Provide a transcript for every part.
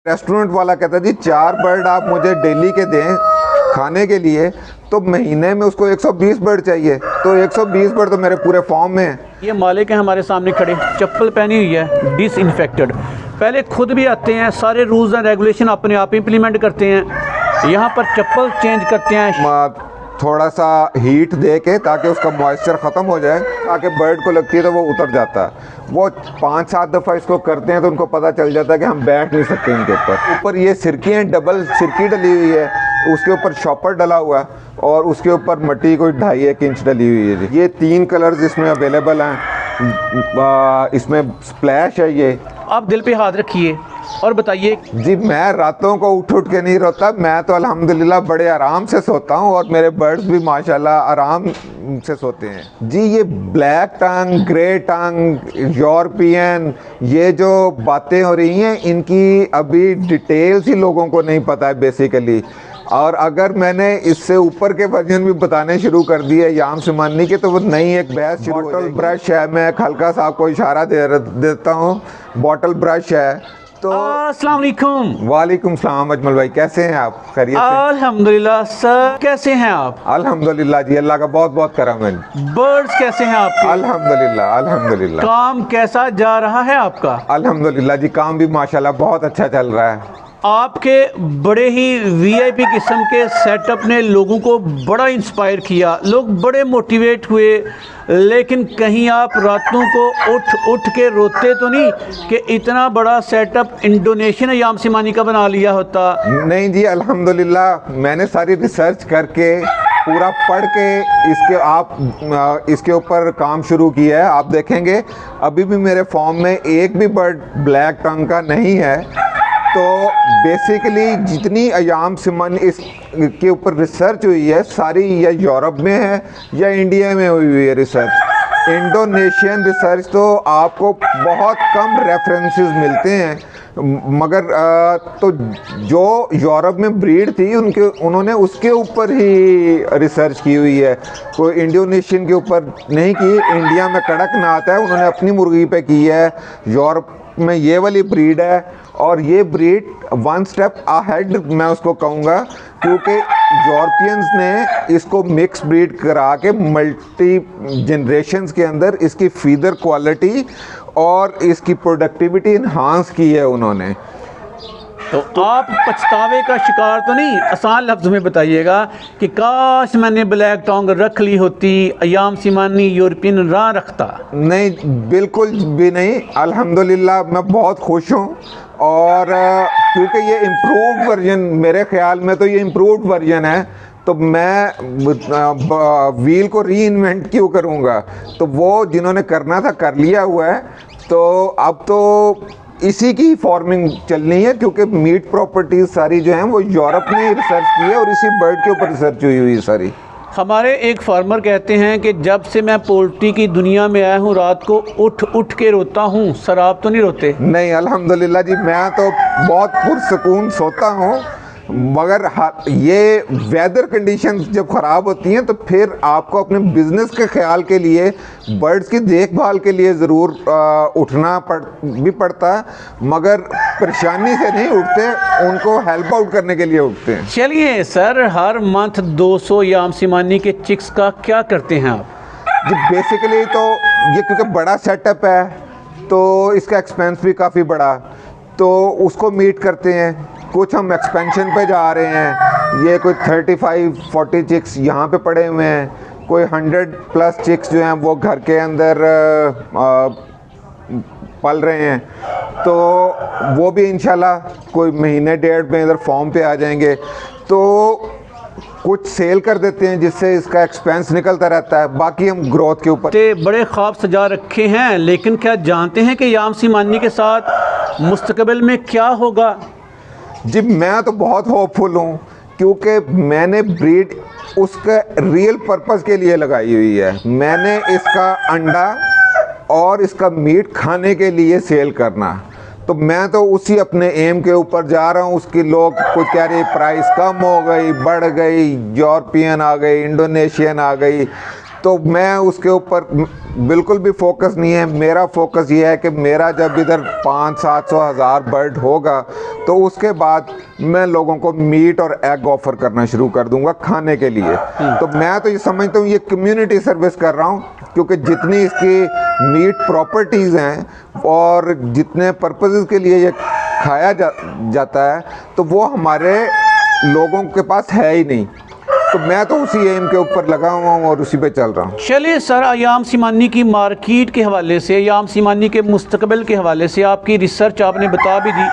Restaurant वाला कहता जी 4 bird आप मुझे डेली के दें खाने के लिए, तो महीने में उसको 120 बर्ड चाहिए, तो 120 बर्ड तो मेरे पूरे फॉर्म में है। ये मालिक है हमारे सामने खड़े, चप्पल पहनी हुई है डिसइंफेक्टेड, पहले खुद भी आते हैं, सारे रूल्स एंड रेगुलेशन अपने आप इम्प्लीमेंट करते हैं, यहाँ पर चप्पल चेंज करते हैं, थोड़ा सा हीट दे के ताकि उसका मॉइस्चर ख़त्म हो जाए, ताकि बर्ड को लगती है तो वो उतर जाता है। वो 5-7 दफ़ा इसको करते हैं तो उनको पता चल जाता है कि हम बैठ नहीं सकते इनके ऊपर ये सिरकी हैं, डबल सिरकी डली हुई है, उसके ऊपर शॉपर डला हुआ है और उसके ऊपर मट्टी कोई 2.5-1 इंच डली हुई है जी। ये 3 कलर्स इसमें अवेलेबल हैं, इसमें स्प्लैश है। ये आप दिल पे हाथ रखिए और बताइए जी। मैं रातों को उठ के नहीं रोता, मैं तो अल्हम्दुलिल्लाह बड़े आराम से सोता हूँ और मेरे बर्ड्स भी माशाल्लाह आराम से सोते हैं जी। ये ब्लैक टंग, ग्रे टंग, यूरोपियन, ये जो बातें हो रही हैं इनकी अभी डिटेल्स ही लोगों को नहीं पता है बेसिकली। और अगर मैंने इससे ऊपर के वर्जन भी बताने शुरू कर दिए याम सिमानी के, तो वो नई एक बहस शुरू हो जाएगी। बॉटल ब्रश है, मैं हल्का सा आपको इशारा देता हूँ, बॉटल ब्रश है। तो अस्सलाम वालेकुम। वालेकुम सलाम अजमल भाई, कैसे हैं आप? खैरियत से? अल्हम्दुलिल्लाह सर, कैसे हैं आप? अल्हम्दुलिल्लाह जी, अल्लाह का बहुत बहुत करम है। बर्ड्स कैसे हैं आपके? अल्हम्दुलिल्लाह अल्हम्दुलिल्लाह। काम कैसा जा रहा है आपका? अल्हम्दुलिल्लाह जी, काम भी माशाल्लाह बहुत अच्छा चल रहा है। आपके बड़े ही वीआईपी किस्म के सेटअप ने लोगों को बड़ा इंस्पायर किया, लोग बड़े मोटिवेट हुए, लेकिन कहीं आप रातों को उठ के रोते तो नहीं कि इतना बड़ा सेटअप इंडोनेशिया ने याम सिमानी का बना लिया होता? नहीं जी, अल्हम्दुलिल्लाह मैंने सारी रिसर्च करके पूरा पढ़ के इसके ऊपर काम शुरू किया है। आप देखेंगे अभी भी मेरे फॉर्म में एक भी बर्ड ब्लैक टंग का नहीं है। तो बेसिकली जितनी अयाम सिमन इसके ऊपर रिसर्च हुई है सारी या यूरोप में है या इंडिया में हुई है रिसर्च। इंडोनेशियन रिसर्च तो आपको बहुत कम रेफरेंसेस मिलते हैं, मगर तो जो यूरोप में ब्रीड थी उन्होंने उसके ऊपर ही रिसर्च की हुई है, कोई इंडोनेशियन के ऊपर नहीं की। इंडिया में कड़कनाथ है, उन्होंने अपनी मुर्गी पे की है। यूरोप में ये वाली ब्रीड है और ये ब्रीड 1 स्टेप अहेड मैं उसको कहूँगा, क्योंकि यूरोपियंस ने इसको मिक्स ब्रीड करा के मल्टी जनरेशन्स के अंदर इसकी फीदर क्वालिटी और इसकी प्रोडक्टिविटी इन्हांस की है उन्होंने। तो आप पछतावे का शिकार तो नहीं? आसान लफ्ज़ में बताइएगा कि काश मैंने ब्लैक टोंग रख ली होती, अयाम सिमानी यूरोपियन ना रखता। नहीं, बिल्कुल भी नहीं। अल्हम्दुलिल्लाह मैं बहुत खुश हूँ और क्योंकि ये इम्प्रूव्ड वर्जन, मेरे ख्याल में तो ये इम्प्रूव्ड वर्जन है, तो मैं व्हील को री इन्वेंट क्यों करूँगा? तो वो जिन्होंने करना था कर लिया हुआ है। तो अब तो इसी की फार्मिंग चलनी है, क्योंकि मीट प्रॉपर्टीज सारी जो हैं वो यूरोप ने रिसर्च की है और इसी बर्ड के ऊपर रिसर्च हुई हुई सारी। हमारे एक फार्मर कहते हैं कि जब से मैं पोल्ट्री की दुनिया में आया हूँ रात को उठ के रोता हूँ। सर आप तो नहीं रोते? नहीं अल्हम्दुलिल्लाह जी, मैं तो बहुत पुरसकून सोता हूँ, मगर ये वेदर कंडीशंस जब ख़राब होती हैं तो फिर आपको अपने बिज़नेस के ख्याल के लिए, बर्ड्स की देखभाल के लिए ज़रूर उठना भी पड़ता है, मगर परेशानी से नहीं उठते, उनको हेल्प आउट करने के लिए उठते हैं। चलिए सर, हर मंथ 200 याम सिमानी के चिक्स का क्या करते हैं आप? जी बेसिकली तो ये क्योंकि बड़ा सेटअप है तो इसका एक्सपेंस भी काफ़ी बड़ा, तो उसको मीट करते हैं। कुछ हम एक्सपेंशन पे जा रहे हैं, ये कोई 35-40 चिक्स यहाँ पे पड़े हुए हैं, कोई 100+ चिक्स जो हैं वो घर के अंदर पल रहे हैं, तो वो भी इंशाल्लाह कोई महीने 1.5 में इधर फॉर्म पे आ जाएंगे। तो कुछ सेल कर देते हैं जिससे इसका एक्सपेंस निकलता रहता है, बाकी हम ग्रोथ के ऊपर। बड़े ख्वाब सजा रखे हैं, लेकिन क्या जानते हैं कि याम सिमानी के साथ मुस्तकबिल में क्या होगा? जी मैं तो बहुत होपफुल हूँ, क्योंकि मैंने ब्रीड उसका रियल पर्पस के लिए लगाई हुई है। मैंने इसका अंडा और इसका मीट खाने के लिए सेल करना, तो मैं तो उसी अपने एम के ऊपर जा रहा हूँ। उसकी लोग कुछ कह रहे प्राइस कम हो गई, बढ़ गई, यूरोपियन आ गई, इंडोनेशियन आ गई, तो मैं उसके ऊपर बिल्कुल भी फोकस नहीं है। मेरा फोकस ये है कि मेरा जब इधर 500-700 हज़ार बर्ड होगा तो उसके बाद मैं लोगों को मीट और एग ऑफ़र करना शुरू कर दूंगा खाने के लिए। तो मैं तो ये समझता हूँ ये कम्युनिटी सर्विस कर रहा हूँ, क्योंकि जितनी इसकी मीट प्रॉपर्टीज़ हैं और जितने पर्पसेस के लिए ये खाया जाता है तो वो हमारे लोगों के पास है ही नहीं। तो मैं तो उसी एम के ऊपर लगा हुआ हूँ और उसी पे चल रहा हूँ। चलिए सर, अयाम सीमानी की मार्केट के हवाले से, अयाम सीमानी के मुस्तकबिल के हवाले से आपकी रिसर्च आपने बता भी दी,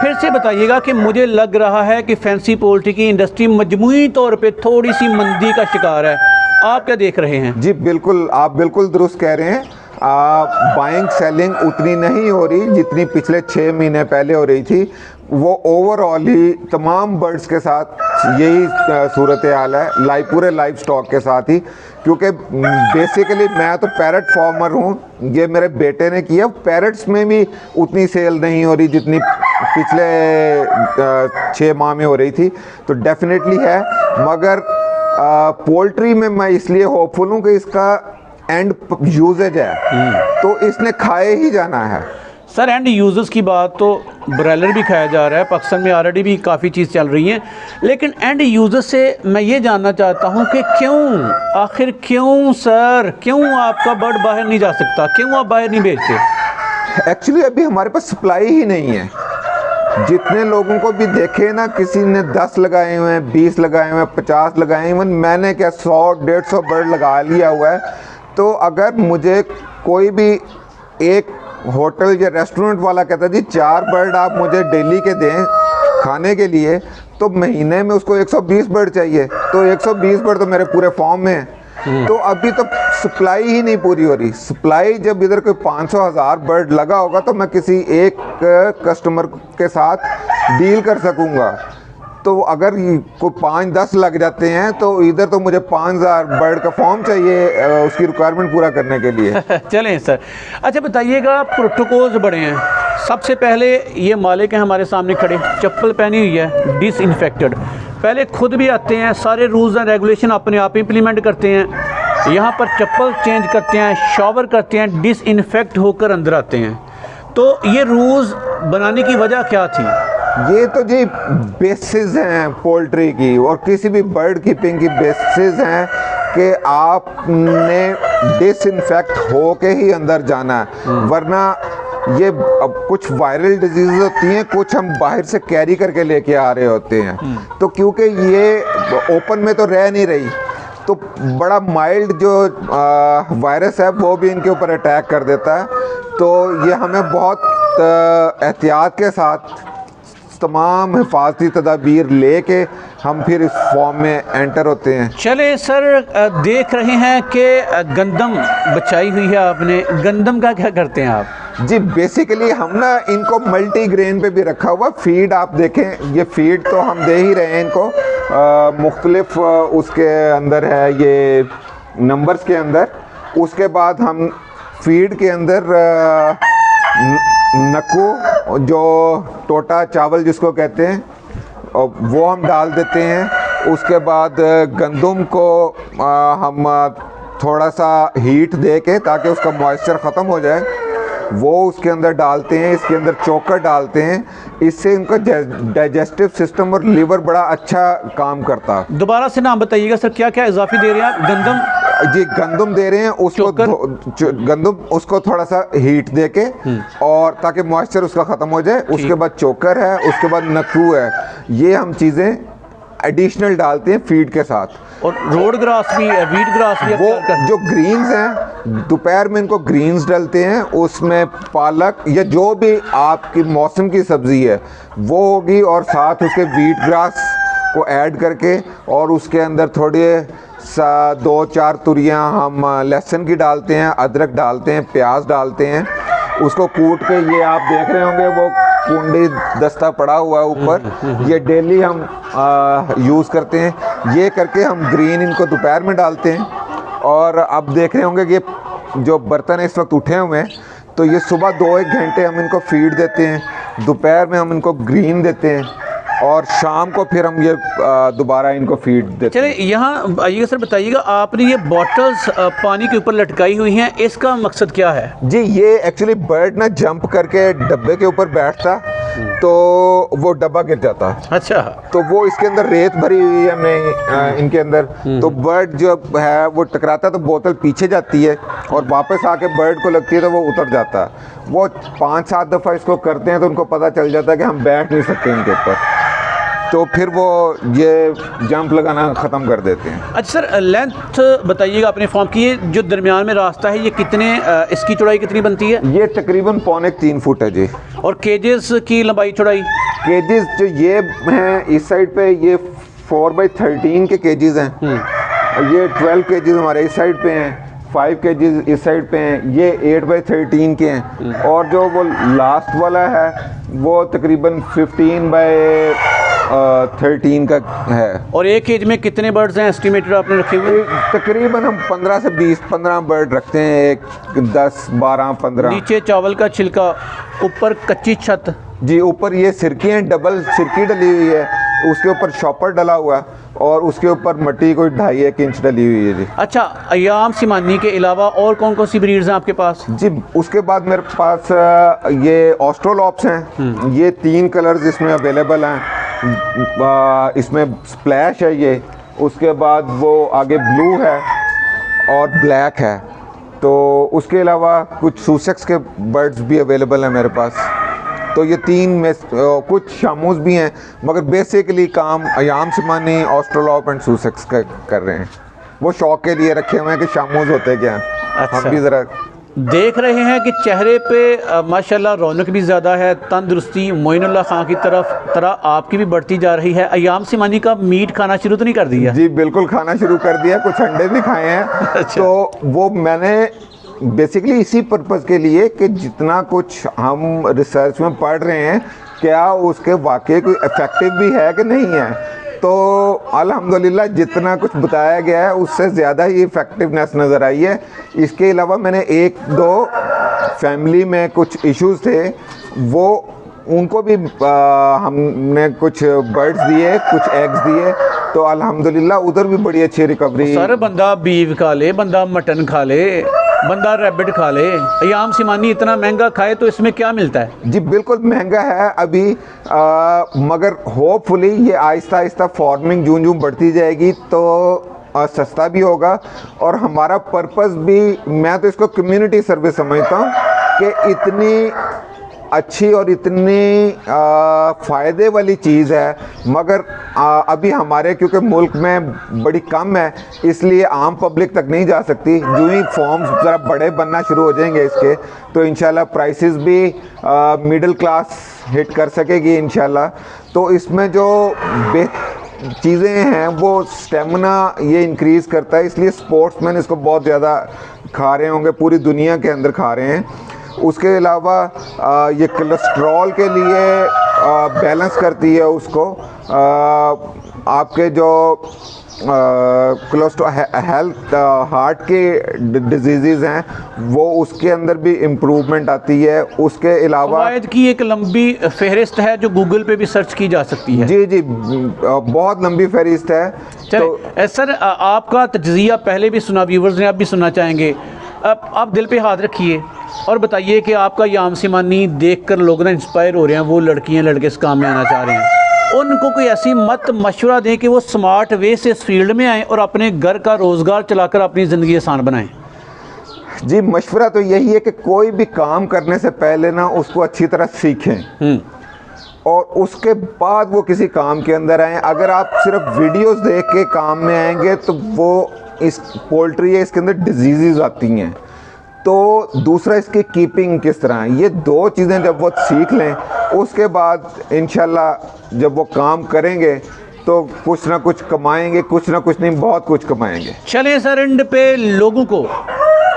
फिर से बताइएगा कि मुझे लग रहा है कि फैंसी पोल्ट्री की इंडस्ट्री मजमूई तौर पे थोड़ी सी मंदी का शिकार है, आप क्या देख रहे हैं? जी बिल्कुल, आप बिल्कुल दुरुस्त कह रहे हैं। बाइंग सेलिंग उतनी नहीं हो रही जितनी पिछले 6 महीने पहले हो रही थी। वो ओवरऑल ही तमाम बर्ड्स के साथ यही सूरत हाल है, पूरे लाइव स्टॉक के साथ ही। क्योंकि बेसिकली मैं तो पैरट फार्मर हूँ, ये मेरे बेटे ने किया। पैरट्स में भी उतनी सेल नहीं हो रही जितनी पिछले 6 माह में हो रही थी, तो डेफिनेटली है। मगर पोल्ट्री में मैं इसलिए होपफुल हूँ कि इसका एंड यूजेज है, तो इसने खाए ही जाना है। सर, एंड यूजर्स की बात तो ब्रॉयलर भी खाया जा रहा है, पाकिस्तान में ऑलरेडी भी काफ़ी चीज़ चल रही हैं, लेकिन एंड यूज़र से मैं ये जानना चाहता हूँ कि आखिर क्यों सर, क्यों आपका बर्ड बाहर नहीं जा सकता, क्यों आप बाहर नहीं भेजते? एक्चुअली अभी हमारे पास सप्लाई ही नहीं है। जितने लोगों को भी देखे ना, किसी ने 10 लगाए हुए हैं, 20 लगाए हुए हैं, 50 लगाए हुए हैं, मैंने क्या 100-150 बर्ड लगा लिया हुआ है। तो अगर मुझे कोई भी एक होटल या रेस्टोरेंट वाला कहता जी 4 बर्ड आप मुझे डेली के दें खाने के लिए, तो महीने में उसको 120 बर्ड चाहिए, तो 120 बर्ड तो मेरे पूरे फॉर्म में है। तो अभी तो सप्लाई ही नहीं पूरी हो रही। सप्लाई जब इधर कोई 500 हज़ार बर्ड लगा होगा तो मैं किसी एक कस्टमर के साथ डील कर सकूँगा। तो अगर कोई 5-10 लग जाते हैं तो इधर तो मुझे 5000 बर्ड का फॉर्म चाहिए उसकी रिक्वायरमेंट पूरा करने के लिए। चलें सर, अच्छा बताइएगा, प्रोटोकॉल्स बड़े हैं। सबसे पहले ये मालिक हैं हमारे सामने खड़े, चप्पल पहनी हुई है, डिसइंफेक्टेड। पहले खुद भी आते हैं, सारे रूल्स एंड रेगुलेशन अपने आप इम्प्लीमेंट करते हैं, यहाँ पर चप्पल चेंज करते हैं, शावर करते हैं, डिसइंफेक्ट होकर अंदर आते हैं। तो ये रूल्स बनाने की वजह क्या थी? ये तो जी बेसिस हैं पोल्ट्री की और किसी भी बर्ड कीपिंग की बेसिस हैं कि आपने डिसइंफेक्ट हो के ही अंदर जाना है, वरना ये अब कुछ वायरल डिजीज़ होती हैं, कुछ हम बाहर से कैरी करके लेके आ रहे होते हैं। तो क्योंकि ये ओपन में तो रह नहीं रही, तो बड़ा माइल्ड जो वायरस है वो भी इनके ऊपर अटैक कर देता है। तो ये हमें बहुत एहतियात के साथ तमाम हिफाजती तदाबीर लेके हम फिर इस फॉर्म में एंटर होते हैं। चले सर, देख रहे हैं कि गंदम बचाई हुई है आपने, गंदम का क्या करते हैं आप? जी बेसिकली हम ना इनको मल्टी ग्रेन पे भी रखा हुआ फीड, आप देखें ये फीड तो हम दे ही रहे हैं इनको, मुख्तलिफ उसके अंदर है ये नंबर्स के अंदर। उसके बाद हम फीड के अंदर नक्कू जो टोटा चावल जिसको कहते हैं वो हम डाल देते हैं। उसके बाद गंदम को हम थोड़ा सा हीट दे के ताकि उसका मॉइस्चर ख़त्म हो जाए वो उसके अंदर डालते हैं। इसके अंदर चोकर डालते हैं, इससे इनका डाइजेस्टिव सिस्टम और लीवर बड़ा अच्छा काम करता है। दोबारा से नाम बताइएगा सर, क्या क्या इजाफी दे रहे हैं आप? गंदम जी गंदम दे रहे हैं, उसको गंदम उसको थोड़ा सा हीट दे के और ताकि मॉइस्चर उसका ख़त्म हो जाए। उसके बाद चोकर है, उसके बाद नक्कू है, ये हम चीज़ें एडिशनल डालते हैं फीड के साथ। और रोड ग्रास भी है, वीट ग्रास भी है। वो जो ग्रीन्स हैं दोपहर में इनको ग्रीन्स डालते हैं, उसमें पालक या जो भी आपकी मौसम की सब्ज़ी है वो होगी और साथ उसके वीट ग्रास को ऐड करके और उसके अंदर थोड़े 2-4 तुरियाँ हम लहसुन की डालते हैं, अदरक डालते हैं, प्याज डालते हैं, उसको कूट के ये आप देख रहे होंगे वो कुंडी दस्ता पड़ा हुआ है ऊपर, ये डेली हम यूज़ करते हैं। ये करके हम ग्रीन इनको दोपहर में डालते हैं। और अब देख रहे होंगे कि ये जो बर्तन इस वक्त उठे हुए हैं तो ये सुबह 2-1 घंटे हम इनको फीड देते हैं, दोपहर में हम इनको ग्रीन देते हैं और शाम को फिर हम ये दोबारा इनको फीड देते हैं। चलिए यहाँ आइएगा सर, बताइएगा आपने ये बॉटल्स पानी के ऊपर लटकाई हुई हैं, इसका मकसद क्या है? जी ये एक्चुअली बर्ड ना जंप करके डब्बे के ऊपर बैठता तो वो डब्बा गिर जाता। अच्छा। तो वो इसके अंदर रेत भरी हुई है हमने इनके अंदर, तो बर्ड जो है वो टकराता तो बोतल पीछे जाती है और वापस आके बर्ड को लगती है तो वो उतर जाता है। वो 5-7 दफ़ा इसको करते हैं तो उनको पता चल जाता है कि हम बैठ नहीं सकते इनके ऊपर, तो फिर वो ये जंप लगाना ख़त्म कर देते हैं। अच्छा सर, लेंथ बताइएगा अपने फॉर्म की, ये जो दरमियान में रास्ता है ये कितने, इसकी चौड़ाई कितनी बनती है? ये तकरीबन 3.25 फुट है जी। और केजेस की लंबाई चौड़ाई? केजेस जो ये हैं इस साइड पे ये 4x13 के केजेस हैं, ये 12 केजेस हमारे इस साइड पे हैं, 5 केजेस इस साइड पे हैं, ये 8x13 के हैं, और जो वो लास्ट वाला है वो तकरीबन 15x13 का है। और एक केज में कितने बर्ड्स हैं एस्टिमेटेड आपने रखे हुए? तकरीबन हम 15 से 20-15 बर्ड रखते हैं, एक 10-12-15। नीचे चावल का छिलका, ऊपर कच्ची छत? जी ऊपर ये सिरकियाँ, डबल सिरकी डली हुई है, उसके ऊपर शॉपर डला हुआ है और उसके ऊपर मिट्टी कोई 2.5-1 इंच डली हुई है जी। अच्छा, अयाम सिमानी के अलावा और कौन कौन सी ब्रीड्स हैं आपके पास? जी उसके बाद मेरे पास ये ऑस्ट्रोलॉप्स हैं, ये 3 कलर्स इसमें अवेलेबल हैं। इसमें स्प्लैश है ये, उसके बाद वो आगे ब्लू है और ब्लैक है, तो उसके अलावा कुछ सूसेक्स के बर्ड्स भी अवेलेबल हैं मेरे पास। तो ये 3 में कुछ शामूस भी हैं, मगर बेसिकली काम अयाम सिमानी, ऑस्ट्रोलॉप एंड सूसेक्स का कर रहे हैं। वो शौक के लिए रखे हुए हैं कि शामूस होते क्या हैं। अच्छा। हम भी ज़रा देख रहे हैं कि चेहरे पे माशाल्लाह रौनक भी ज़्यादा है, तंदुरुस्ती मोइनुल्लाह खां की तरह आपकी भी बढ़ती जा रही है। अयाम सिमानी का मीट खाना शुरू तो नहीं कर दिया? जी बिल्कुल खाना शुरू कर दिया, कुछ अंडे भी खाए हैं। अच्छा। तो वो मैंने बेसिकली इसी पर्पज़ के लिए कि जितना कुछ हम रिसर्च में पढ़ रहे हैं क्या उसके वाकई कोई इफ़ेक्टिव भी है कि नहीं है, तो अल्हम्दुलिल्लाह जितना कुछ बताया गया है उससे ज़्यादा ही इफ़ेक्टिवनेस नज़र आई है। इसके अलावा मैंने 1-2 फैमिली में कुछ इश्यूज़ थे, वो उनको भी हमने कुछ बर्ड्स दिए, कुछ एग्स दिए, तो अल्हम्दुलिल्लाह उधर भी बड़ी अच्छी रिकवरी। सर बंदा बीफ खा ले, बंदा मटन खा ले, बंदा रैबिट खा ले, अयाम सिमानी इतना महंगा खाए तो इसमें क्या मिलता है? जी बिल्कुल महंगा है अभी, मगर होपफुली ये आहिस्ता आहिस्ता फार्मिंग जूं बढ़ती जाएगी तो सस्ता भी होगा। और हमारा पर्पस भी, मैं तो इसको कम्युनिटी सर्विस समझता हूँ कि इतनी अच्छी और इतनी फ़ायदे वाली चीज़ है, मगर अभी हमारे क्योंकि मुल्क में बड़ी कम है इसलिए आम पब्लिक तक नहीं जा सकती। जो ही फॉर्म्स ज़रा बड़े बनना शुरू हो जाएंगे इसके, तो इंशाल्लाह प्राइसेस भी मिडिल क्लास हिट कर सकेगी इंशाल्लाह। तो इसमें जो चीज़ें हैं वो स्टेमिना ये इंक्रीज़ करता है, इसलिए स्पोर्ट्समैन इसको बहुत ज़्यादा खा रहे होंगे, पूरी दुनिया के अंदर खा रहे हैं। उसके अलावा ये कोलेस्ट्रॉल के लिए बैलेंस करती है उसको, आपके जो कोलेस्ट्रॉल हेल्थ हार्ट के डिजीज़ हैं वो उसके अंदर भी इम्प्रूवमेंट आती है। उसके अलावा फ़वाइद की एक लंबी फहरिस्त है जो गूगल पे भी सर्च की जा सकती है। जी जी बहुत लंबी फहरिस्त है। तो सर आपका तज्ज़िया पहले भी सुना, व्यूवर्स ने अब भी सुनना चाहेंगे। अब आप दिल पे हाथ रखिए और बताइए कि आपका अयाम सिमानी देखकर लोग ना इंस्पायर हो रहे हैं, वो लड़कियां लड़के इस काम में आना चाह रहे हैं, उनको कोई ऐसी मत मशवरा दें कि वो स्मार्ट वे से इस फील्ड में आएँ और अपने घर का रोज़गार चलाकर अपनी ज़िंदगी आसान बनाएं। जी मशवरा तो यही है कि कोई भी काम करने से पहले ना उसको अच्छी तरह सीखें और उसके बाद वो किसी काम के अंदर आएँ। अगर आप सिर्फ वीडियोस देख के काम में आएंगे तो वो इस पोल्ट्री है इसके अंदर डिजीज़ आती हैं। तो दूसरा इसकी कीपिंग किस तरह है, ये 2 चीज़ें जब वो सीख लें उसके बाद इंशाल्लाह जब वो काम करेंगे तो कुछ ना कुछ कमाएंगे, कुछ ना कुछ नहीं बहुत कुछ कमाएंगे। चलिए सर, एंड पे लोगों को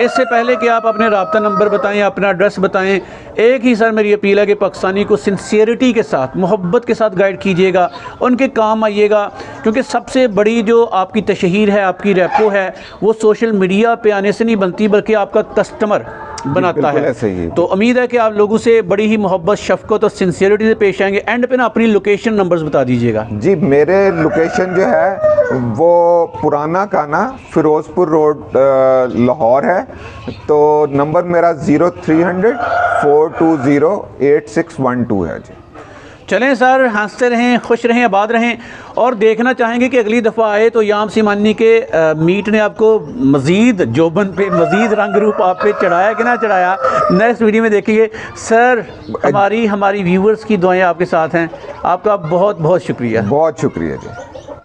इससे पहले कि आप अपने राब्ता नंबर बताएं, अपना एड्रेस बताएं, एक ही सर मेरी अपील है कि पाकिस्तानी को सिंसियरिटी के साथ, मोहब्बत के साथ गाइड कीजिएगा, उनके काम आइएगा, क्योंकि सबसे बड़ी जो आपकी तशहीर है, आपकी रेपो है, वो सोशल मीडिया पे आने से नहीं बनती, बल्कि आपका कस्टमर बनाता बिल्कुल है। ऐसे ही। तो उम्मीद है कि आप लोगों से बड़ी ही मोहब्बत, शफकत और सिंसियरिटी से पेश आएंगे। एंड पे ना अपनी लोकेशन नंबर्स बता दीजिएगा। जी, मेरे लोकेशन जो है वो पुराना काना फिरोज़पुर रोड लाहौर है। तो नंबर मेरा 0300 420 8612 है जी। चलें सर, हंसते रहें, खुश रहें, आबाद रहें, और देखना चाहेंगे कि अगली दफ़ा आए तो याम सिमानी के मीट ने आपको मज़ीद जोबन पे मज़ीद रंग रूप आप पे चढ़ाया कि ना चढ़ाया, नेक्स्ट वीडियो में देखेंगे। सर, हमारी व्यूवर्स की दुआएं आपके साथ हैं। आपका बहुत बहुत शुक्रिया। बहुत शुक्रिया जी।